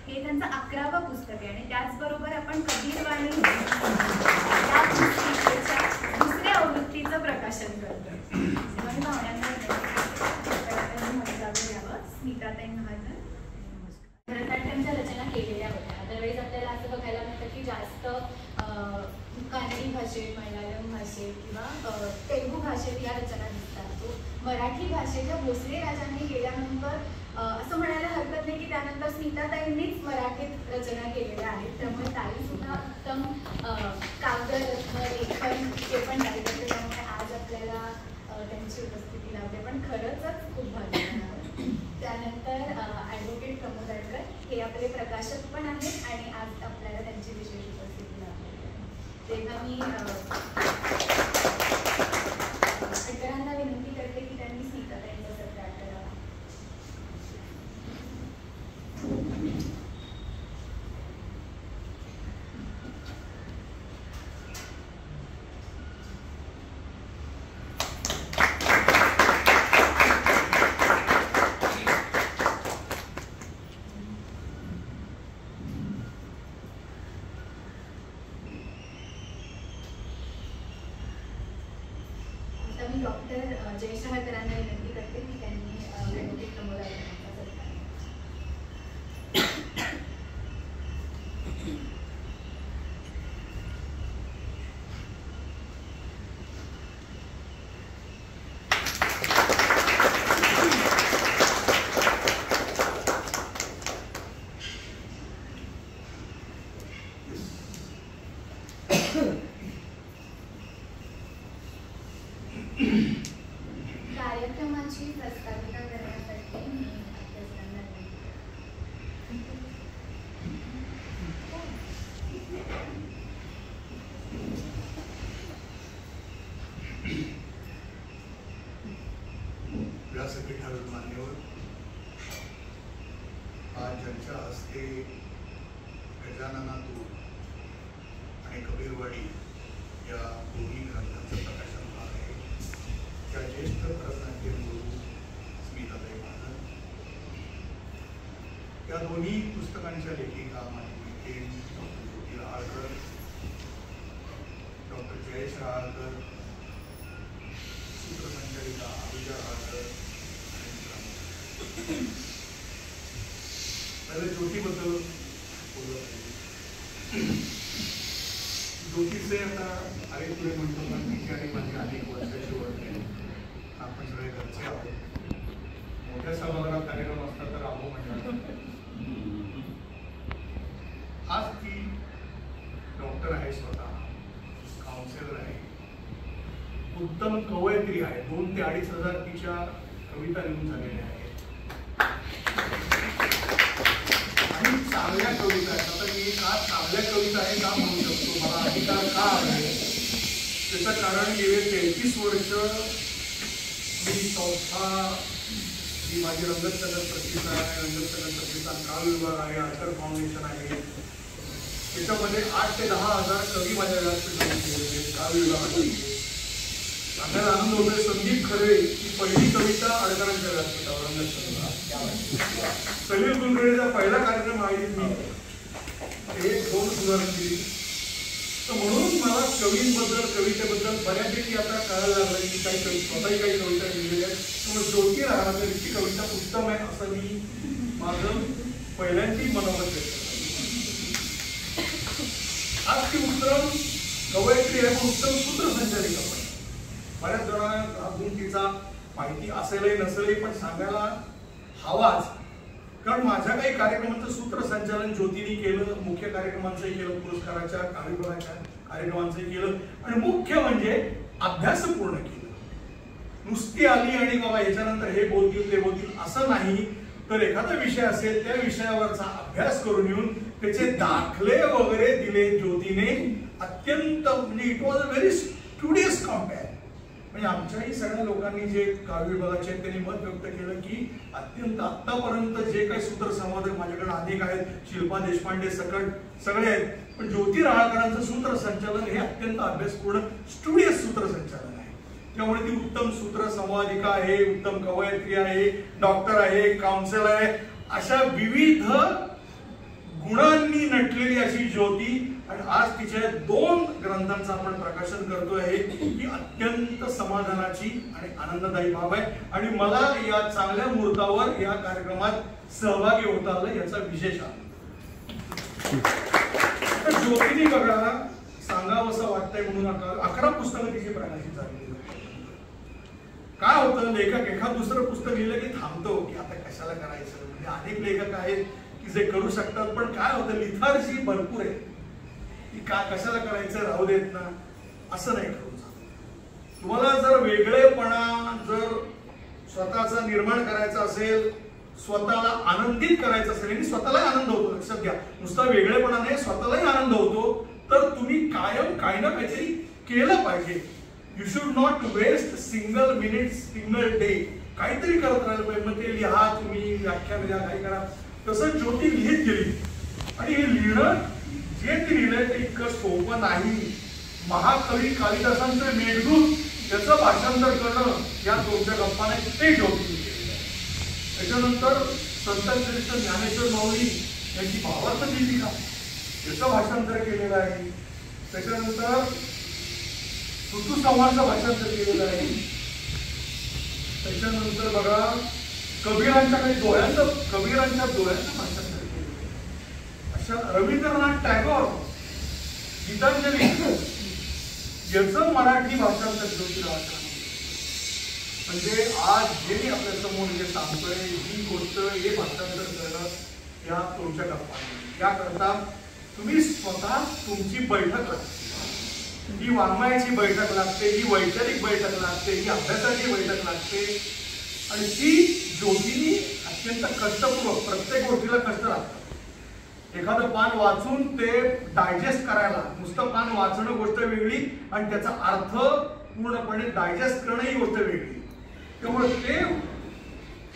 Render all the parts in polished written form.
हे त्यांचं 11वं पुस्तक आहे आणि त्याचबरोबर आपण कबीरवाणी दुसऱ्या आवृत्तीचं प्रकाशन करतोय. स्मिताताई महाजन भरतनाट्यमच्या रचना केलेल्या होत्या. अदरवाईज आपल्याला असं बघायला मिळतं की जास्त कानडी भाषेत, मल्याळम भाषेत किंवा तेलुगू भाषेत या रचना दिसतात. तो मराठी भाषेच्या भोसले राजांनी गेल्यानंतर असं म्हणायला हरकत नाही की त्यानंतर स्मिताताईंनीच मराठीत रचना केलेल्या आहेत. त्यामुळे ताई सुद्धा उत्तम काव्य लेखन हे पण काही करते. त्यामुळे आज आपल्याला त्यांची उपस्थिती लाभते पण खरंच खूप भारी. त्यानंतर ॲडव्होकेट प्रमोद अडकर हे आपले प्रकाशक पण आहेत आणि आज आपल्याला त्यांची विशेष उपस्थिती लाभते. तेव्हा मी अडकरांना विनंती करते की त्यांनी स्मिताताईंचा सत्कार करावा. मी डॉक्टर जयेश हळकरांना विनंती करते की त्यांनी ॲडव्होकेट प्रमोद अडकरांचा सत्कार. कार्यक्रमाची प्रस्ताविका करण्यासाठी मी अभ्यासकांना व्यासपीठावर मान्यवर आज ज्यांच्या हस्ते गजाननातूर आणि कबीरवाडी या दोन्ही ग्रंथांचं प्रकाशन होणार आहे. त्या ज्येष्ठ भरतनाट्यम गुरु स्मिताताई महाजन या दोन्ही पुस्तकांच्या लेखिका माझी मैत्रीण डॉक्टर ज्योती रहाळकर, डॉक्टर जयेश रहाळकर, सूत्रसंचालिका अभिजा रहाळकर आणि पहिले ज्योतीबद्दल बोलत आहे. ज्योतीचे आता अनेक पुढे म्हणतो ना तिची आणि माझी अनेक वर्षाची ओळख उत्तम कवयित्री आहे. 2 ते 2.5 हजार तिच्या कविता लिहून झालेल्या आहेत आणि चांगल्या कविता आहेत. आता मी का चांगल्या कविता आहे का म्हणू शकतो, मला अधिकार का आहे त्याचं कारण गेले 33 वर्ष मी संस्था ही माझी रंगत संगत प्रतिष्ठान आहे, रंगत संगत प्रतिष्ठान काव्य विभाग आहे, आर्कर फाउंडेशन आहे, त्याच्यामध्ये 8 ते 10 हजार कवी माझ्या व्यासपीठावर काव्य विभागात. आपल्याला आनंद होतोय संदीप खरे ही पहिली कविता आडकरांच्या व्यासपीठावर रंगत संगत. सलील कुलकर्णीचा पहिला कार्यक्रम आयोजित मी 1-2 सुधारणा केली. तर म्हणून मला कवींबद्दल कवितेबद्दल बऱ्यापैकी आता कळायला लागलं की काही स्वतःही काही कविता लिहिलेल्या आहेत. त्यामुळे ज्योती राहणारी कविता उत्तम आहे असं मी माझं पहिल्यांदी मनोगत व्यक्त करतो. आज ती उत्तम कवयित्री आहे पण उत्तम सूत्रसंचालिका पण. बऱ्याच जणांना हा गुण तिचा माहिती असेलही नसेलही पण सांगायला हवाच, कारण माझ्या काही कार्यक्रमांचं सूत्रसंचालन ज्योतीने केलं, मुख्य कार्यक्रमांचंही केलं, पुरस्काराच्या कार्यक्रमाच्या कार्यक्रमांचंही केलं आणि मुख्य म्हणजे अभ्यास पूर्ण केलं. नुसती आली आणि बाबा याच्यानंतर हे बोलतील ते बोलतील असं नाही, तर एखादा विषय असेल त्या विषयावरचा अभ्यास करून येऊन त्याचे दाखले वगैरे दिले ज्योतीने. अत्यंत म्हणजे it was a very studious compare. म्हणजे आमच्याही सगळ्या लोकांनी जे काव्य विभागाचे त्यांनी मत व्यक्त केलं की अत्यंत आतापर्यंत जे काही सूत्रसंवादक माझ्याकडे अनेक आहेत, शिल्पा देशपांडे सकट सगळे आहेत, पण ज्योती राहकरांचं सूत्रसंचालन हे अत्यंत अभ्यासपूर्ण स्टुडियस सूत्रसंचालन आहे. त्यामुळे ती उत्तम सूत्रसंवादिका आहे, उत्तम कवयित्री आहे, डॉक्टर आहे, काउन्सिलर आहे, अशा विविध गुणांनी नटलेली अशी ज्योती. आणि आज तिच्या 2 ग्रंथांचं आपण प्रकाशन करतोय ही अत्यंत समाधानाची आणि आनंददायी बाब आहे. आणि मला या चांगल्या मुहूर्तावर या कार्यक्रमात सहभागी होता आलं याचा विशेष आनंद. ज्योतीने बघा सांगावं असं वाटतंय म्हणून 11 पुस्तकं तिची प्रकाशित झालेली. काय होतं, लेखक एखाद दुसरं पुस्तक लिहिलं की थांबतो की आता कशाला करायचं. म्हणजे अनेक लेखक आहेत की जे करू शकतात, पण काय होतं लिथार्जी भरपूर आहे की का कशाला करायचं राहू देत ना, असं नाही करू. तुम्हाला जर वेगळेपणा जर स्वतःचा निर्माण करायचा असेल, स्वतःला आनंदित करायचं असेल आणि स्वतःलाही आनंद होतो, लक्षात घ्या, नुसता वेगळेपणा नाही स्वतःलाही आनंद होतो, तर तुम्ही कायम काही ना काहीतरी केलं पाहिजे. You should not waste single minute single day. काहीतरी करत राहिलं पाहिजे. मग ते लिहा, तुम्ही व्याख्यान द्या, काही करा. तसं ज्योती लिहित गेली आणि हे लिहिणं जे ते लिहिलंय ते इतकं सोपं नाही. महाकवी कालिदासांचं मेघदूत त्याचं भाषांतर करणं या 2 गप्पा नाही, ते ज्योतीने केलेलं आहे. त्याच्यानंतर संतश्रेष्ठ ज्ञानेश्वर माऊली यांची भावार्थ दीपिका याचं भाषांतर केलेलं आहे. त्याच्यानंतर ऋतुसंवारचं भाषांतर केलेलं आहे. त्याच्यानंतर बघा कबीरांच्या डोळ्यांचं भाषांतर केलेलं आहे. अशा रवींद्रनाथ टागोर गीतांजली याचं मराठी भाषांतर ज्योती राहकर. म्हणजे आज जे मी आपल्या समोर जे सांगतोय ही गोष्ट हे भाषांतर करणं या तुमच्या गप्पा. याकरता तुम्ही स्वतः तुमची बैठक लागते, ही वाङ्मयाची बैठक लागते, ही वैचारिक बैठक लागते, ही अभ्यासाची बैठक लागते. आणि ती ज्योतीनी अत्यंत कष्टपूर्वक, प्रत्येक गोष्टीला कष्ट लागतं. एखादं पान वाचून ते डायजेस्ट करायला, नुसतं पान वाचणं गोष्ट वेगळी आणि त्याचा अर्थ पूर्णपणे डायजेस्ट करणं ही गोष्ट वेगळी. त्यामुळे ते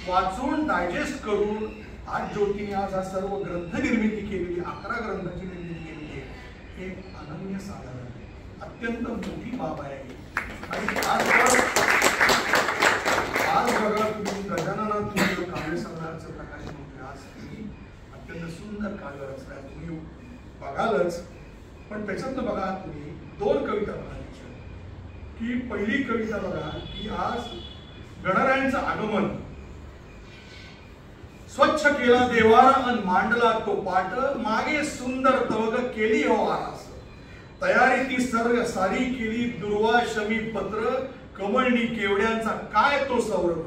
वाचून डायजेस्ट करून आज ज्योतीने आज हा सर्व ग्रंथ निर्मिती केलेली, 11 ग्रंथाची निर्मिती केलेली आहे. हे अनन्यसाधारण अत्यंत मोठी बाब आहे. आणि आज बघा तुम्ही गजाननाथ काव्य संग्रहाचं प्रकाशन होते. आज तुम्ही अत्यंत सुंदर काव्य रचना तुम्ही बघालच, पण त्याच्यातनं बघा तुम्ही 2 कविता बघा की पहिली कविता बघा की आज गणरायांचं आगमन स्वच्छ केला देवारा अन मांडला तो पाट, मागे सुंदर तवग केली हो आरास, तयारी ती सर्व सारी केली दुर्वा शमी पत्र, कमळणी केवड्यांचा काय तो सौरभ,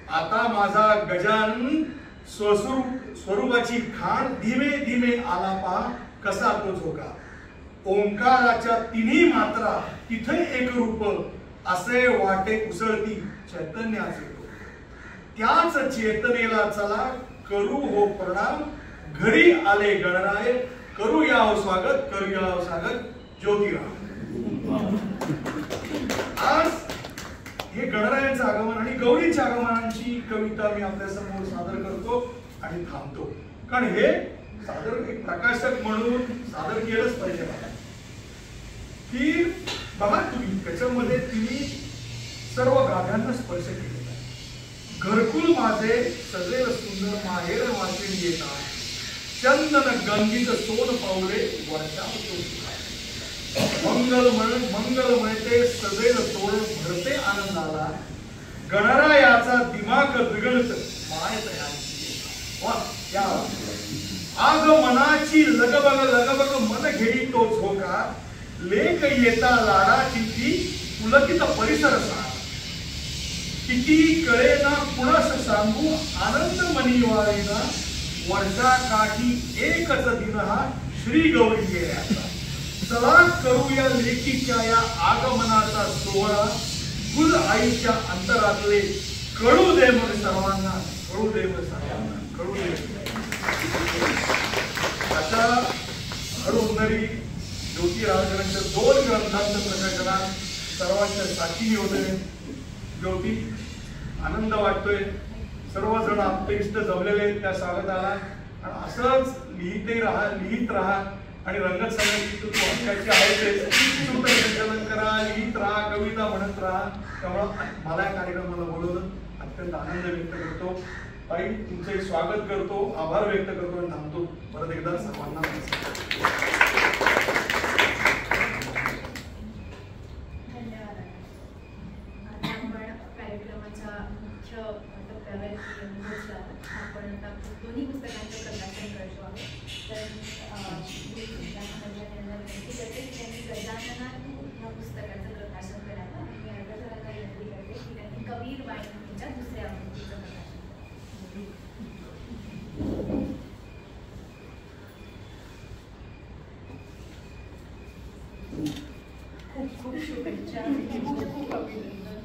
आता माझा गजानन स्वरूपाची खाण धीमे धीमे आला पहा कसा तो झोका, ओंकाराच्या 3 मात्रा तिथे एक रूप, असे वाटे उसळती चैतन्याचे डोळे. त्याच चेतनेला चला करू हो प्रणाम, घरी आले गणराय करूया हो स्वागत, करूया हो स्वागत ज्योतिराव. आज हे गणरायांचं आगमन आणि गौरीच्या आगमनाची कविता मी आपल्या समोर सादर करतो आणि थांबतो, कारण हे सादर एक प्रकाशक म्हणून सादर केलंच पाहिजे मला. की बघा तुम्ही त्याच्यामध्ये तिने सर्व गाभ्यांना स्पर्श केलेला आहे. घरकुल माझे सदैव सुंदर माहेर वाचून येतात, चंदन गंगीत सोन पावले वर्षावतो. मंगल म्हणते सदैव तोड भरते आनंदाला, गणरायाचा दिमाग द्विगणित माय तयार. आग मनाची लगबग मन घेई तो झोका, लेख येता लाडाची ती पुलकित परिसर सार. किती कळे ना कुणास सांगू आनंद मनी वाळीना, वर्षा काठी एकच दिन हा श्री गौरी गेल्याचा. चला करूया लेकीच्या या आगमनाचा सोहळा, गुल आईच्या अंतरातले कळू दे मग सर्वांना, कळू दे मग सर्वांना, कळू दे. आता हळूहळू ज्योतिरावांच्या 2 ग्रंथांचं प्रकाशनात सर्वांच्या साक्षीने होते. ज्योती, आनंद वाटतोय. सर्वजण आपले जमलेले आहेत त्या स्वागताला, आणि असंच लिहित राहा आणि रंगत संगीत तू हक्काची आहे संचालन करा, लिहित राहा, कविता म्हणत राहा. त्यामुळे मला या कार्यक्रमाला बोलवलं अत्यंत आनंद व्यक्त करतो. ताई, तुमचे स्वागत करतो, आभार व्यक्त करतो आणि थांबतो. परत एकदा सर्वांना धन्यवाद. आता आपण कार्यक्रमाच्या मुख्य टप्प्यावर पोहोचलो. आपण आता दोन्ही पुस्तकांचं प्रकाशन करतो आहोत. तर त्यांनी गजाननातू या पुस्तकाचं प्रकाशन करायला आणि अर्धजणांना विनंती करते की त्यांनी कबीर वाहिनीच्या दुसऱ्या आवृत्तीचं प्रकाशन खूप खूप शुभेच्छा, खूप खूप अभिनंदन.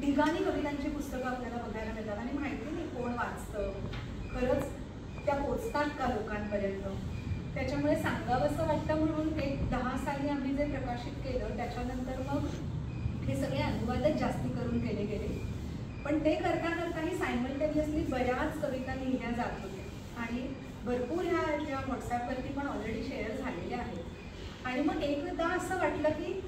ढिगाणी कवितांची पुस्तकं आपल्याला बघायला मिळतात आणि माहिती नाही कोण वाचतं, खरंच त्या पोचतात का लोकांपर्यंत. त्याच्यामुळे सांगावंसं वाटतं म्हणून 10 साली आम्ही जे प्रकाशित केलं त्याच्यानंतर मग हे सगळे अनुवादच जास्ती करून केले गेले. पण ते करता करताही सायमल्टेनियसली बऱ्याच कविता लिहिल्या जात होत्या आणि भरपूर ह्या व्हॉट्सॲपवरती पण ऑलरेडी शेअर झालेल्या आहेत. आणि मग एकदा असं वाटलं की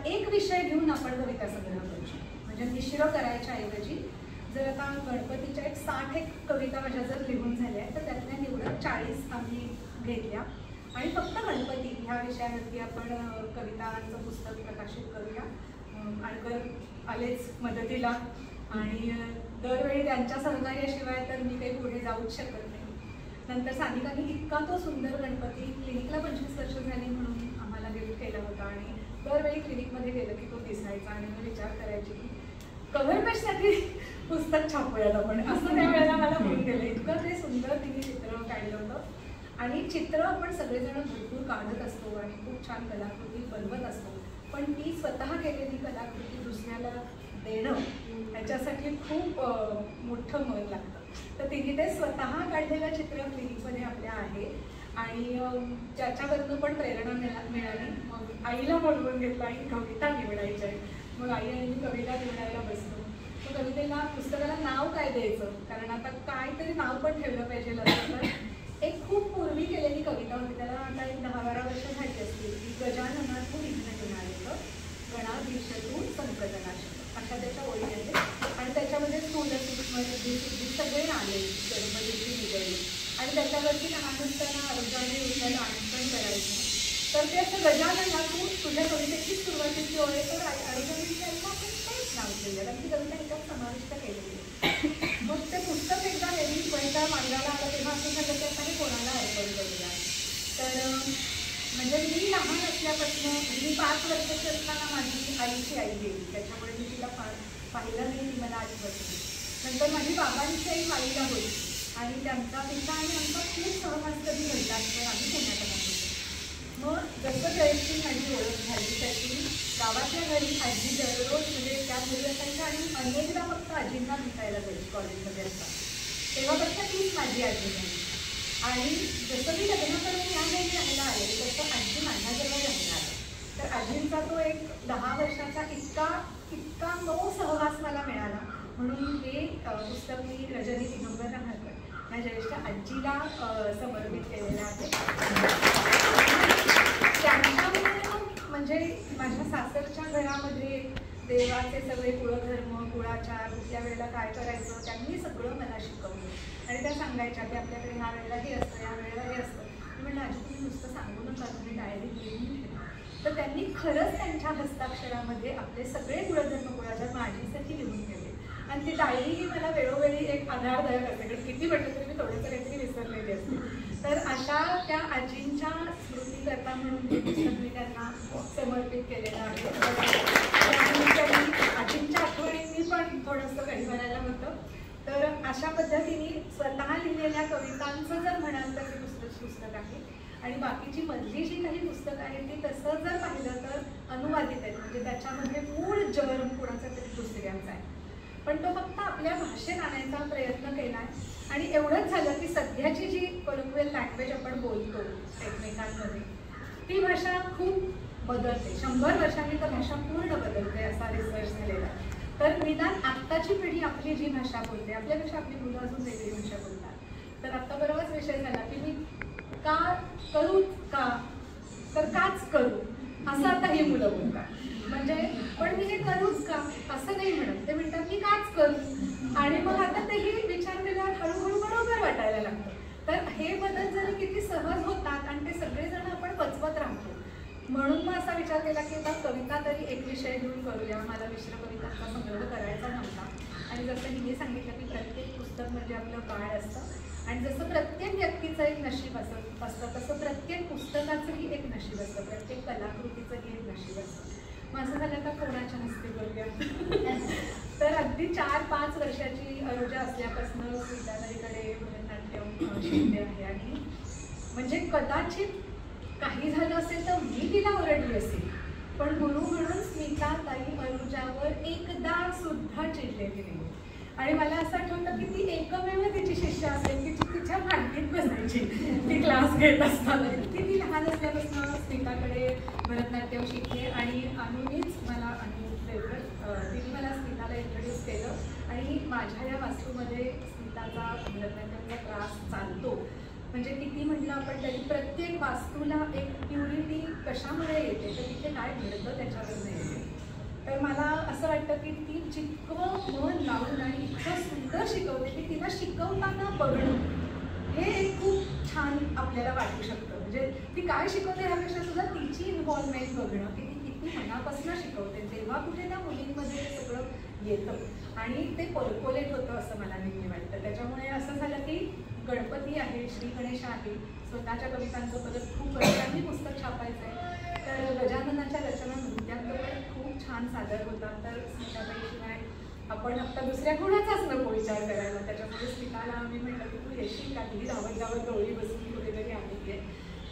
एक विषय घेऊन आपण कविता संग्रह करू, म्हणजे मिश्र करायच्या ऐवजी जर आता गणपतीच्या 60 कविता माझ्या जर लिहून झाल्या तर त्यातल्या निवडक 40 आम्ही घेतल्या आणि फक्त गणपती ह्या विषयावरती आपण कवितांचं पुस्तक प्रकाशित करूया. आणकर आलेच मदतीला आणि दरवेळी त्यांच्या सहकार्याशिवाय तर मी काही पुढे जाऊच शकत नाही. नंतर सानिकांनी इतका तो सुंदर गणपती क्लिनिकला 25 वर्ष झाली म्हणून आम्हाला गिफ्ट केला होता आणि दरवेळी क्लिनिकमध्ये गेलं की तो दिसायचा आणि मी विचार करायची की कव्हर पेजसाठी पुस्तक छापूयात आपण, असं त्या वेळेला मला होऊन गेलं. इतकं ते सुंदर तिने चित्र काढलं होतं. आणि चित्र आपण सगळेजण भरपूर काढत असतो आणि खूप छान कलाकृती बनवत असतो, पण ती स्वतः केलेली कलाकृती दुसऱ्याला देणं ह्याच्यासाठी खूप मोठं मन लागतं. तर तिने ते स्वतः काढलेलं चित्र क्लिनिकमध्ये आपल्या आहे आणि त्याच्यावरनं पण प्रेरणा मिळाली. मग आईला बोलवून घेतलं, आई कविता निवडायची आहे. मग आई आणि मी कविता निवडायला बसलो. मग कवितेला पुस्तकाला नाव काय द्यायचं, कारण आता काहीतरी नाव पण ठेवलं पाहिजे. तर एक खूप पूर्वी केलेली कविता होती, त्याला आता एक 10-12 वर्ष झाली असतील, की गजाननातून विघ्न येणारे गणाधीशतून संकटनाशक, अशा त्याच्या ओळी आहेत. आणि त्याच्यामध्ये स्थूल सूक्ष्म सिद्धी सगळे आले गणपतीची निगडली. आणि त्याच्यावरती लहान असताना अर्जाने उठलेलं आणखण करायचं. तर ते असं गजाननातून तुझ्या कवितेची सुरुवातीची ओळ आहे, तर अर्जुनीची आईला आपण तेच नाव केलं, कारण ती कविता ह्याच्यात समाविष्ट केलेली आहे. मग ते पुस्तक एकदा नेहमी वैता मार्गाला आलं तेव्हा असं झालं की आता हे कोणाला अर्पण करूया. तर म्हणजे मी लहान असल्यापासून, मी 5 वर्षाची असताना माझी आईची आई गेली, त्याच्यामुळे मी तिला पाहिलं नाही, ती मला आठवत नाही. नंतर माझी बाबांची आई माईला होती आणि त्यांचा तिचा आणि आमचा खूप सहवास कधी घडला असतो. आम्ही पुण्यात राहतो. मग जसं जयश्री माझी ओळख झाली त्याची गावातल्या घरी आजी दररोज म्हणजे त्या घरी असायच्या आणि अनेकदा फक्त आजींना भेटायला जायची कॉलेजमध्ये असतात, तेव्हापासून तीच माझी आजी झाली. आणि जसं मी लग्न करून या घरी राहायला आले तसं आजी माझ्याजवळ राहायला आलं. तर आजींचा तो एक 10 वर्षाचा इतका मऊ सहवास मला मिळाला. म्हणून हे पुस्तक मी रजनी दिगंबर राहकर या ज्येष्ठ आजीला समर्पित केलेलं आहे. त्यांच्यामुळे म्हणजे माझ्या सासरच्या घरामध्ये देवाचे सगळे कुळधर्म, कुळाचार, कुठल्या वेळेला काय करायचं, त्यांनी सगळं मला शिकवलं. आणि त्या सांगायच्या की आपल्याकडे ह्या वेळेला हे असतं, या वेळेला हे असतं. मी म्हटलं आजी तुम्ही नुसतं सांगू नका, तुम्ही डायरी लिहून ठेवा. तर त्यांनी खरंच त्यांच्या हस्ताक्षरामध्ये आपले सगळे कुळधर्म, कुळाचार माझीसाठी लिहून ठेवले. आणि ती डायरी ही मला वेळोवेळी एक आधारदायक असते, कारण किती म्हटलं तरी मी थोडंसं काहीतरी विसरलेली असते. तर अशा त्या आजींच्या स्मृतीकरता म्हणून हे पुस्तक मी त्यांना समर्पित केलेलं आहे. आजींच्या आठवणींनी पण थोडंसं काही म्हणायला होतं. तर अशा पद्धतीने स्वतः लिहिलेल्या कवितांचं जर म्हणाल तर हे पुस्तक आहे. आणि बाकीची मधली जी काही पुस्तकं आहेत ती तसं जर पाहिलं तर अनुवादित आहेत, म्हणजे त्याच्यामध्ये मूळ जन्म कुणाचा तरी दुसऱ्यांचा आहे, पण तो फक्त आपल्या भाषेत आणायचा प्रयत्न केला आहे. आणि एवढंच झालं की सध्याची जी कोलोक्वियल लँग्वेज आपण बोलतो एकमेकांमध्ये, ती भाषा खूप बदलते. 100 वर्षांनी तर भाषा पूर्ण बदलते असा रिसर्च झालेला आहे. तर निदान आत्ताची पिढी आपली जी भाषा बोलते, आपल्यापेक्षा आपली मुलं अजून वेगळी भाषा बोलतात. तर आत्ता बरोबरच विषय झाला की मी का करू का, तर काच करू असं आता ही मुलं बोलतात. म्हणजे पण मी हे करूच का असं नाही म्हणत, ते म्हणतात मी काच करू. आणि मग आता तेही विचार केल्यावर हळूहळू बरोबर वाटायला लागतं. तर हे बदल जरी किती सहज होतात आणि ते सगळेजण आपण पचवत राहतो. म्हणून मग असा विचार केला की आता कविता तरी एक विषय घेऊन करूया. मला मिश्र कवितांचा संग्रह करायचा नव्हता. आणि जसं हिने सांगितलं की प्रत्येक पुस्तक म्हणजे आपलं बाळ असतं आणि जसं प्रत्येक व्यक्तीचं एक नशीब असतं तसं प्रत्येक पुस्तकाचंही एक नशीब असतं, प्रत्येक कलाकृतीचंही एक नशीब असतं. मग असं झालं का कोणाच्या हस्ते करूया. तर अगदी 4-5 वर्षाची अरुजा असल्यापासून स्मिताताईकडे भरतनाट्यम शिकले आहे. आणि म्हणजे कदाचित काही झालं असेल तर मी तिला ओरडली असेल, पण गुरु म्हणून स्मिताताई अरुजावर एकदा सुद्धा चिडलेली नाही. आणि मला असं आठवतं की ती एकमेव तिची शिष्य असेल की ती तिच्या मांडीत बसायची ती क्लास घेत असताना. ती लहान असल्यापासून स्मिताकडे भरतनाट्यम शिकले. आणि अनुनीच मला तिने मला स्मिताला इंट्रोड्यूस केलं. आणि माझ्या या वास्तूमध्ये स्मिताचा भरतनाट्यमचा क्लास चालतो. म्हणजे किती म्हटलं आपण तरी प्रत्येक वास्तूला एक प्युरिटी कशामुळे येते तर तिथे काय घडतं त्याच्यावरनं येते. तर मला असं वाटतं की ती जितकं मन लावून आणि इतकं सुंदर शिकवते की तिला शिकवताना बघणं हे एक खूप छान आपल्याला वाटू शकतं. म्हणजे ती काय शिकवते ह्यापेक्षा सुद्धा तिची इन्व्हॉल्वमेंट बघणं की ती किती मनापासून शिकवते, तेव्हा कुठे त्या मुलींमध्ये हे सगळं येतं आणि ते पोलपोलेट होतं असं मला नेहमी वाटतं. त्याच्यामुळे असं झालं की गणपती आहे, श्री गणेश आहे, स्वतःच्या कवितांचं परत खूप वर्षांनी पुस्तक छापायचं आहे. तर गजाननाच्या रचना नृत्यांबरोबर खूप छान सादर होतात. तर स्मिताताईशिवाय आपण आता दुसऱ्या कोणाचाच नको विचार करायला. त्याच्यामुळे स्मिताला आम्ही म्हटलं की तू येशील का, ती धावत धावत गवळी बसली कुठेतरी आली आहे,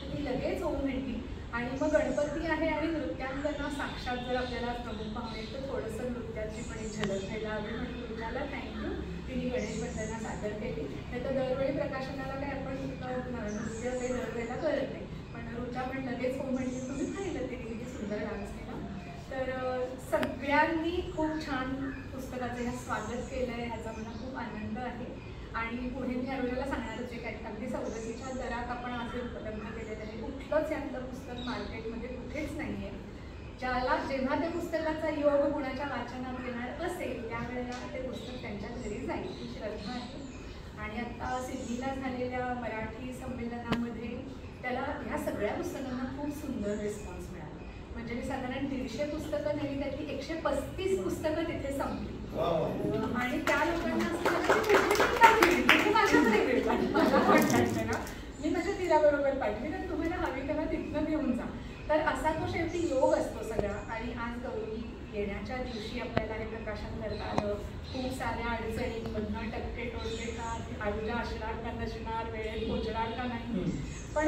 तर ती लगेच होऊन भेटली. आणि मग गणपती आहे आणि नृत्यांगना साक्षात जर आपल्याला प्रमुख पाहुणे तर थोडंसं नृत्याची पण एक झलक घ्यायला हवी म्हणून तुझ्याला थँक्यू, तिने गणेश भट्टांना सादर केली. नाही तर दरवेळी प्रकाशनाला काही आपण नृत्य काही दरवेळेला करत नाही, पण ऋचा पण लगेच हो म्हणजे तुम्ही पाहिलं तिने किती सुंदर डान्स केला. तर सगळ्यांनी खूप छान पुस्तकाचं ह्या स्वागत केलं आहे, ह्याचा मला खूप आनंद आहे. आणि पुढे मी अरुणाला सांगणारच आहे की अगदी सवलतीच्या दरात आपण आज उपलब्ध केलेलं आहे. कुठलंच यातलं पुस्तक मार्केटमध्ये कुठेच नाही आहे. ज्याला जेव्हा त्या पुस्तकाचा योग कुणाच्या वाचनात येणार असेल त्यावेळेला ते पुस्तक त्यांच्या घरी जाईल ही श्रद्धा आहे. आणि आत्ता सिडनीला झालेल्या मराठी संमेलनामध्ये त्याला ह्या सगळ्या पुस्तकांना खूप सुंदर रिस्पॉन्स मिळाला. म्हणजे मी साधारण 150 पुस्तकं नेली, त्यातली 135 पुस्तकं तिथे संपली. आणि त्या लोकांना असं माझ्याकडे मिळतात, मला कॉन्टॅक्ट आहे ना, मी माझ्या तिच्याबरोबर पाठवी तर तुम्हाला हवी तेव्हा तिथनं घेऊन जा. तर असा तो शेवटी योग असतो सगळा. आणि आज गौरी येण्याच्या दिवशी आपल्याला हे प्रकाशन करता आलं. खूप साऱ्या अडचणींमधनं टक्के टोटके का आरुजा असणार का नसणार, वेळेत पोचणार का नाही, पण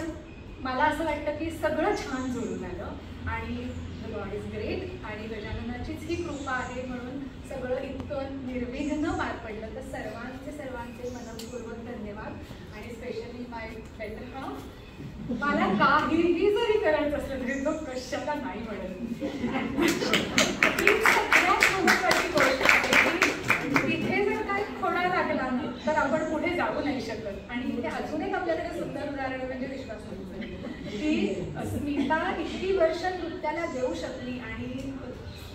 मला असं वाटतं की सगळं छान जुळून आलं. आणि द गॉड इज ग्रेट आणि गजाननाचीच ही कृपा आहे म्हणून सगळं इतकं निर्विघ्न पार पडलं. तर सर्वांचे मनपूर्वक धन्यवाद. आणि स्पेशली माय बेटर हाफ, मला काहीही जरी करायचं असलं तरी तो कशाला नाही म्हणत. ही सगळ्यात महत्त्वाची गोष्ट आहे की तिथे जर काही खोडा लागला ना तर आपण पुढे जाऊ नाही शकत. आणि इथे अजून एक आपल्याकडे सुंदर उदाहरण म्हणजे विश्वास की स्मिता इतकी वर्ष नृत्याला देऊ शकली आणि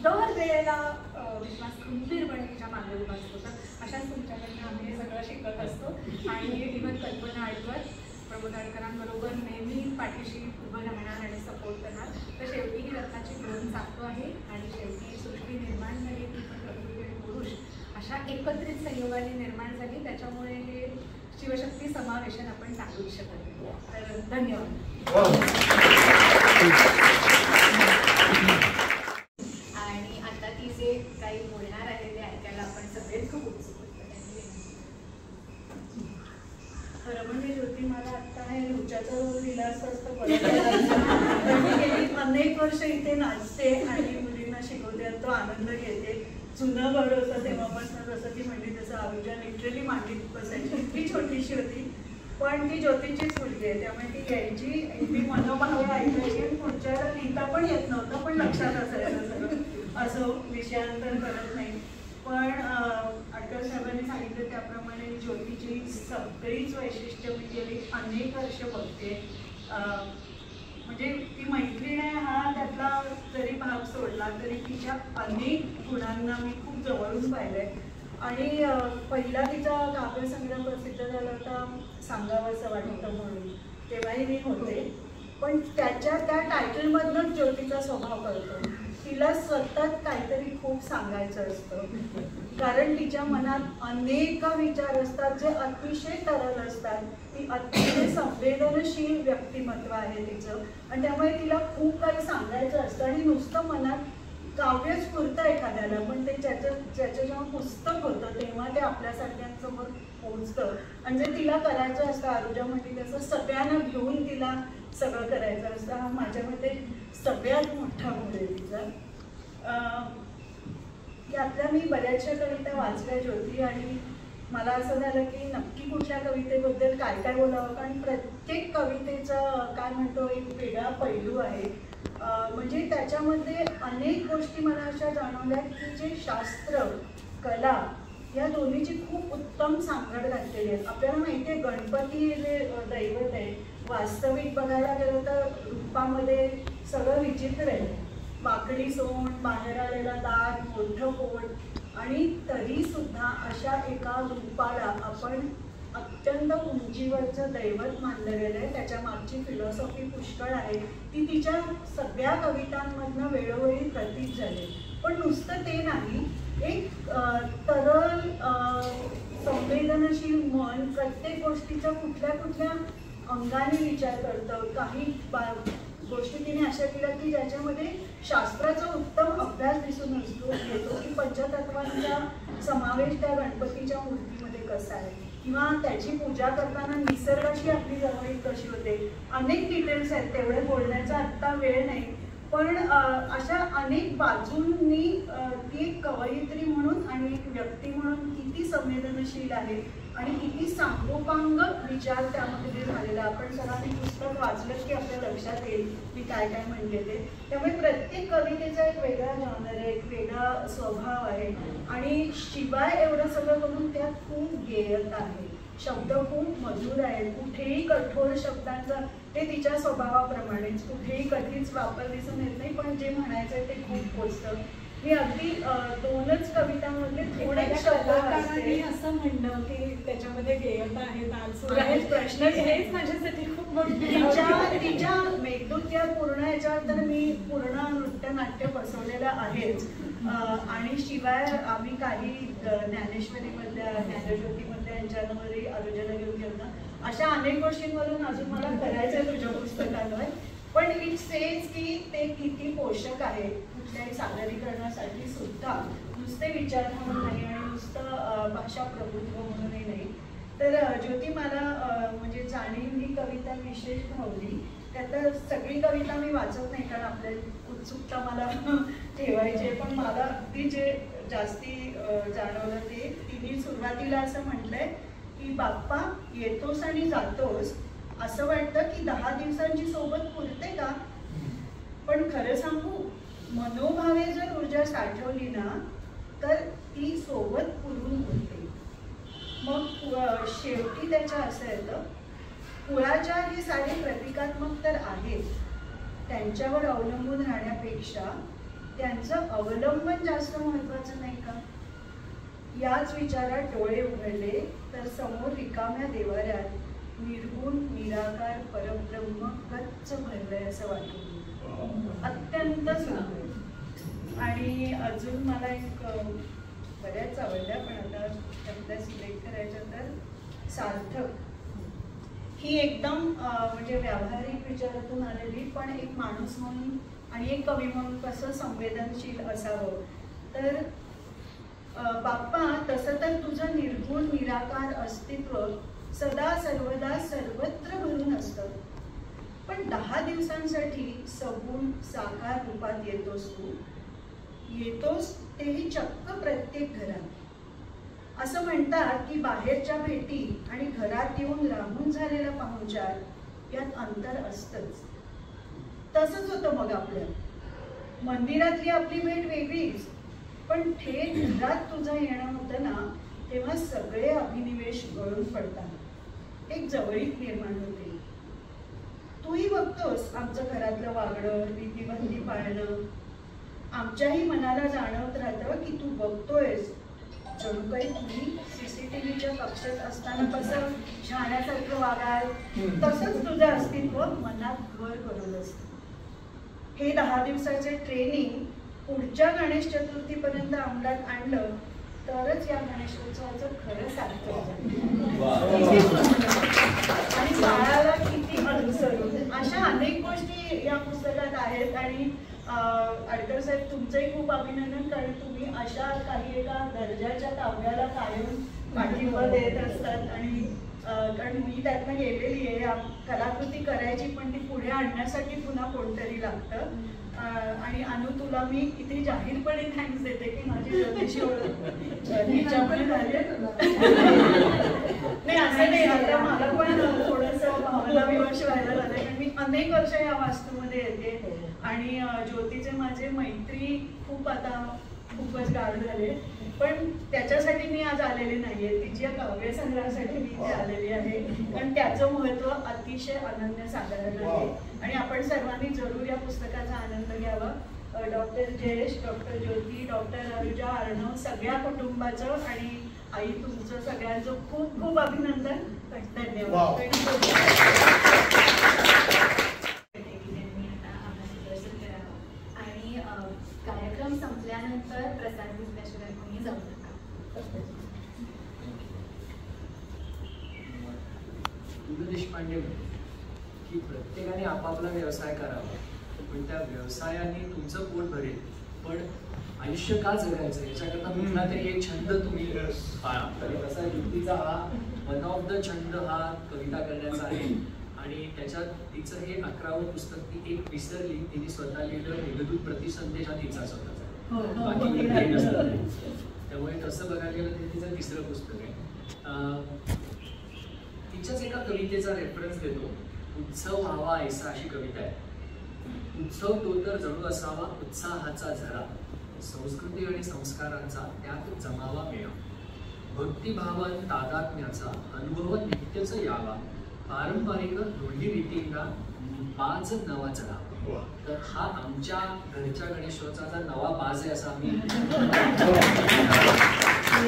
दर वेळेला विश्वास खंबीरपणे तिच्या मागे उभा असतो. तर अशाच तुमच्याकडनं आम्ही हे सगळं शिकत असतो. आणि इव्हन कल्पना आडकर प्रमोद आडकरांबरोबर नेहमी पाठीशी उभं राहणार आणि सपोर्ट करणार. तर शेवटी ही रत्नाची दोन चाकं आहे आणि शेवटी सृष्टी निर्माण झाली ती पण प्रकृती आणि पुरुष अशा एकत्रित संयोगाने निर्माण झाली. त्याच्यामुळे हे शिवशक्ती समावेशन आपण टाळूच शकत नाही. तर धन्यवाद. आणि आता ती जे काही बोलणार आहे ते ऐकायला आपण सगळेच खूप उत्सुक होतो. खरं म्हणजे ज्योती मला आत्ता हे ऋचाचं विलास असतं मी गेली अनेक वर्ष इथे नाचते आणि मुलींना शिकवते, तो आनंद घेते. जुनं घर होतं तेव्हापासून जसं ती म्हणली तसं आरुजा लिटरली मांडीत बसायची, इतकी छोटीशी होती पण ती ज्योतीचीच मुलगी आहे त्यामुळे ती यायची, ती मनोभावे ऐकायची आणि पुढच्या लिहिता पण येत नव्हतं पण लक्षात असायचं सगळं, असं विषयांतर करत नाही. पण आडकर साहेबांनी सांगितलं त्याप्रमाणे ज्योतीची सगळीच वैशिष्ट्य मी गेली अनेक वर्ष बघते. म्हणजे ती मैत्रीण आहे हा त्यातला जरी भाग सोडला तरी तिच्या अनेक गुणांना मी खूप जवळून पाहिलंय. आणि पहिला तिचा काव्यसंग्रह प्रसिद्ध झाला होता सांगावंसं वाटतं म्हणून, तेव्हाही मी होते. पण त्या टायटलमधनंच ज्योतीचा स्वभाव कळतो. तिला स्वतःच काहीतरी खूप सांगायचं असतं कारण तिच्या मनात अनेक विचार असतात जे अतिशय तरल असतात. ती अतिशय संवेदनशील व्यक्तिमत्व आहे तिचं आणि त्यामुळे तिला खूप काही सांगायचं असतं. आणि नुसतं मनात काव्य स्फुरतं एखाद्याला पण ते ज्याचं जेव्हा पुस्तक होतं तेव्हा ते आपल्यासारख्यांसमोर पोहोचतं. आणि जे तिला करायचं असतं आरुजा म्हणली तसं सगळ्यांना घेऊन तिला सगळं करायचं असतं. हा माझ्यामध्ये सगळ्यात मोठा गुण आहे तिचा. यातल्या मी बऱ्याचशा कविता वाचल्या ज्योती आणि मला असं झालं की नक्की कुठल्या कवितेबद्दल काय काय बोलावं कारण प्रत्येक कवितेचं काय म्हणतो एक वेगळा पैलू आहे. म्हणजे त्याच्यामध्ये अनेक गोष्टी मला अशा जाणवल्या की जे शास्त्र कला या दोन्हीची खूप उत्तम सांगड घातलेली आहे. आपल्याला माहिती आहे गणपती जे दैवत आहे वास्तविक बघायला गेलं तर रूपामध्ये सगळं विचित्र आहे. वाकडी सोंड, बाहेर आलेला दात, मोठं पोट आणि तरी सुद्धा अशा एका रूपाला आपण अत्यंत उंचीवरचं दैवत मानलं गेलं आहे. त्याच्या मागची फिलॉसॉफी पुष्कळ आहे. ती तिच्या सगळ्या कवितांमधनं वेळोवेळी प्रतीत झाली. पण नुसतं ते नाही, एक तरल संवेदनशील मन प्रत्येक गोष्टीचा कुठल्या कुठल्या अंगाने विचार करतं. काही गोष्टी तिने अशा केल्या की ज्याच्यामध्ये शास्त्राचा उत्तम अभ्यास दिसून येतो की पंचतत्वांचा समावेश त्या गणपतीच्या मूर्तीमध्ये कसा आहे किंवा त्याची पूजा करताना निसर्गाशी आपली जवळीक कशी होते. अनेक डिटेल्स आहेत, तेवढे बोलण्याचा आत्ता वेळ नाही, पण अशा अनेक बाजूंनी ती एक कवयित्री म्हणून आणि एक व्यक्ती म्हणून किती संवेदनशील आहे आणि किती सांगोपांग विचार त्यामध्ये झालेला. आपण सर्वांनी पुस्तक वाचलं की आपल्या लक्षात येईल मी काय काय म्हणले ते. त्यामुळे प्रत्येक कवितेचा एक वेगळा जॉनर आहे, एक वेगळा स्वभाव आहे आणि शिवाय एवढं सगळं करून त्यात खूप गेयता आहे. शब्द खूप मधुर आहेत, कुठेही कठोर शब्दांचा ते तिच्या स्वभावाप्रमाणेच कुठेही कधीच वापर दिसून येत नाही, पण जे म्हणायचं ते खूप पोचतं. मी अगदी 2च कवितांमधले थोडे कलाकारांनी असं म्हणणं की त्याच्यामध्ये गेयता आहे, तालसूर आहे, प्रश्न हेच माझ्यासाठी खूप तिच्या मेघदूत या पूर्ण याच्यावर तर मी पूर्ण नृत्यनाट्य बसवलेलं आहेच. आणि शिवाय आम्ही काही ज्ञानेश्वरीमधल्या ज्ञानज्योतीमधल्या यांच्यावरही आलोचना घेऊन गेलो, अशा अनेक गोष्टींवरून अजून मला करायचं आहे तुझ्या पुस्तकांवर. पण इट सेज की ते किती पोषक आहे कुठल्याही सादरीकरणासाठी सुद्धा, नुसते विचार म्हणून नाही आणि नुसतं भाषा प्रभुत्व म्हणूनही नाही. तर ज्योती मला म्हणजे जाणीव ही कविता विशेष भावली. त्यातलं सगळी कविता मी वाचत नाही कारण आपल्या उत्सुकता मला ठेवायची आहे, पण मला अगदी जे जास्ती जाणवलं ते तिने सुरुवातीला असं म्हटलंय की बाप्पा येतोस आणि जातोस, असं वाटतं की 10 दिवसांची सोबत पुरते का, पण खरं सांगू मनोभावे जर ऊर्जा साठवली ना तर ती सोबत पुरून होते. मग शेवटी त्याच्या असं येतं, कुळाचार हे सारे प्रतिकात्मक तर आहेत, त्यांच्यावर अवलंबून राहण्यापेक्षा त्यांचं अवलंबन जास्त महत्वाचं नाही का. याच विचारात डोळे उघडले तर समोर रिकाम्या देवाऱ्यात निर्गुण निराकार परब्रह्म गच्च भरलंय असं वाटलं. अत्यंत सुंदर. आणि अजून मला एक बऱ्याच आवडल्या, पण आता त्यातल्या सिलेक्ट करायच्या तर सार्थक ही एकदम म्हणजे व्यावहारिक विचारातून आलेली, पण एक माणूस म्हणून आणि एक कवी म्हणून कसं संवेदनशील असावं. तर बाप्पा तसं तर तुझं निर्गुण निराकार अस्तित्व सदा सर्वदा सर्वत्र भरून असतं, पण 10 दिवसांसाठी सगुण साकार रूपात येतोस तू, येतोस तेही चक्क प्रत्येक घरात. असं म्हणतात की बाहेरच्या भेटी आणि घरात येऊन राहून झालेला पाहुणचार यात अंतर असतंच. तसंच होतं मग आपल्या मंदिरातली आपली भेट वेगळीच, पण थेट घरात तुझं येणं होतं ना तेव्हा सगळे अभिनिवेश गळून पडतात, एक जवळीक निर्माण होते. तूही बघतोस आमचं घरातलं वागणं, रीतीबंदी पाळणं, आमच्याही मनाला जाणवत राहतं की तू बघतोयस. जणू काही तुम्ही CCTVच्या कक्षात असताना कसं शहाण्यासारखं वागाल तसंच तुझं अस्तित्व मनात घर करून असतं. हे 10 दिवसाचे ट्रेनिंग पुढच्या गणेश चतुर्थीपर्यंत अंमलात आणलं तरच या गणेशोत्सवाचं खरं सार्थक आणि बाळाला किती अनुसरून अशा अनेक गोष्टी या पुस्तकात आहेत. आणि आडकर साहेब तुमचंही खूप अभिनंदन, कारण तुम्ही अशा काही एका दर्जाच्या काव्याला कायम पाठिंबा देत असतात. आणि कारण मी त्यातनं गेलेली आहे, कलाकृती करायची पण ती पुढे आणण्यासाठी पुन्हा कोणतरी लागतं. आणि अनु तुला मी इथे जाहीरपणे थँक्स देते की माझी ज्योतिषी ओळख तिच्याकडे झाली. नाही असं नाही, आता मला पण थोडंसं भावना विवश व्हायला झालं, कारण मी अनेक वर्ष या वास्तूमध्ये येते आणि ज्योतीचे माझे मैत्री खूपच गाढ झाले, पण त्याच्यासाठी मी आज आलेले नाहीये, तिच्या काव्य संग्रहासाठी मी इथे आलेली आहे. कारण त्याचं महत्त्व अतिशय अनन्यसाधारण आहे आणि आपण सर्वांनी जरूर या पुस्तकाचा आनंद घ्यावा. डॉक्टर जयेश, डॉक्टर ज्योती, डॉक्टर अनुजा अर्णव सगळ्या कुटुंबाचं आणि आई तुमचं सगळ्यांचं खूप खूप अभिनंदन. धन्यवाद. आणि कार्यक्रम संपल्यानंतर प्रसाद घेतल्याशिवाय कोणी जाऊ नका. देशपांडे की प्रत्येकाने आपापला व्यवसाय करावा, पण त्या व्यवसायाने तुमचं पोट भरेल, पण आयुष्य का जगायचं याच्याकरता कुठला तरी एक छंद तुम्ही पाळा. तरी तसा युक्तीचा हा वन ऑफ द छंद हा कविता करण्याचा आहे. आणि त्याच्यात तिचं हे 11वं पुस्तक ती एक विसरली, तिने स्वतः लिहिलं मेघदूत प्रतिसंदेश हा तिचा स्वतःचा, बाकी काही नसतं. त्यामुळे तसं बघायला गेलं तर तिचं 3रं पुस्तक आहे. तिच्याच एका कवितेचा रेफरन्स देतो. उत्सव व्हावा ऐसा अशी कविता आहे. उत्सव तो तर जणू असावा उत्साहाचा झरा, संस्कृती आणि संस्कारांचा त्यात जमावा मेळा, भक्तिभावन तादात्म्याचा अनुभव नित्यच यावा, पारंपरिक रूढीरीतींना बाज नवा चढावा. तर हा आमच्या घरच्या गणेशोत्सवाचा नवा बाज आहे असं आम्ही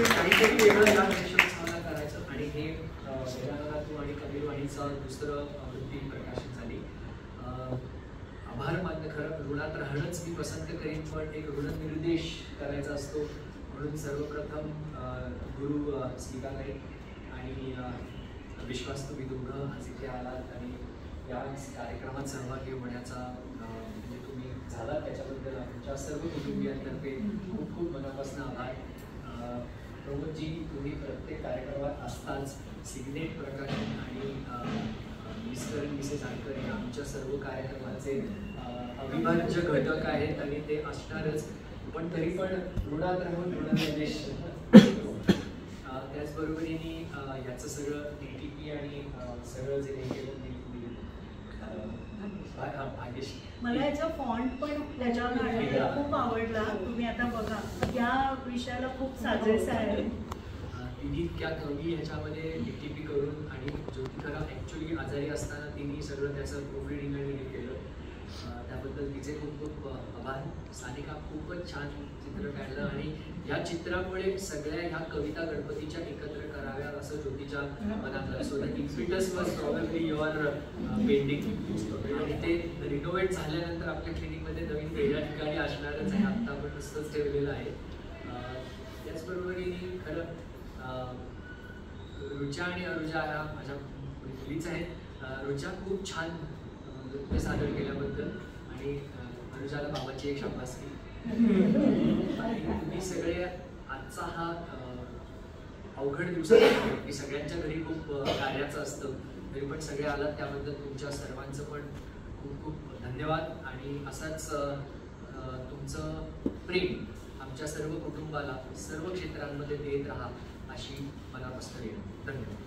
काहीतरी वेगळं या गणेशोत्सवाला करायचं. आणि हे वेदांगातून आणि कबीरवाणीचं 2रं आवृत्ती प्रकाशित झाली. आभार मान्य, खरं ऋणात राहणंच मी पसंत करीन, पण एक ऋणनिर्देश करायचा असतो म्हणून सर्वप्रथम गुरु स्मिताताई आणि विश्वास तुम्ही दोघं आज इथे आलात आणि या कार्यक्रमात सहभागी होण्याचा म्हणजे तुम्ही झालात त्याच्याबद्दल आमच्या सर्व कुटुंबियांतर्फे खूप खूप मनापासून आभार. प्रमोदजी, तुम्ही प्रत्येक कार्यक्रमात असताच. सिग्नेट प्रकाशन आणि मिस्टर मिसेस आडकर हे आमच्या सर्व कार्यक्रमाचे अविभाज्य घटक आहेत आणि ते असणारच, पण तरी पण ऋणात राहून ऋणनिर्देश. त्याचबरोबरीने याचं सगळं DTP आणि सगळं जे हे केलं भाग्यश. मला याचा फॉन्ट पण त्याच्यावर खूप आवडला. तुम्ही आता बघा या विषयाला खूप साजेसा आहे. तिने इतक्या कमी ह्याच्यामध्ये DTP करून आणि ज्योती खरा ॲक्च्युली आजारी असताना तिने सगळं त्याचं प्रूफ रिडिंग आणि हे केलं. त्याबद्दल तिचे खूप खूप आभार. सानिका खूपच छान चित्र काढलं आणि या चित्रामुळे सगळ्या ह्या कविता गणपतीच्या एकत्र कराव्या असं ज्योतीच्या मनात आलं. So the impetus was probably your painting. आणि ते रिनोव्हेट झाल्यानंतर आपल्या क्लिनिकमध्ये नवीन वेगळ्या ठिकाणी असणारच आहे, आत्ता आपण नुसतंच ठेवलेलं आहे. त्याचबरोबरीने खरं रुचा आणि अनुजा ह्या माझ्या मुलीच आहेत. रुचा खूप छान नृत्य सादर केल्याबद्दल आणि अनुजाला बाबाची एक शाबासकी. आणि तुम्ही सगळे आजचा हा अवघड दिवस की सगळ्यांच्या घरी खूप कार्याचं असतं, तरी पण सगळे आलात त्याबद्दल तुमच्या सर्वांचं पण खूप खूप धन्यवाद. आणि असाच तुमचं प्रेम आमच्या सर्व कुटुंबाला सर्व क्षेत्रांमध्ये देत राहा अशी मनापासून धन्यवाद.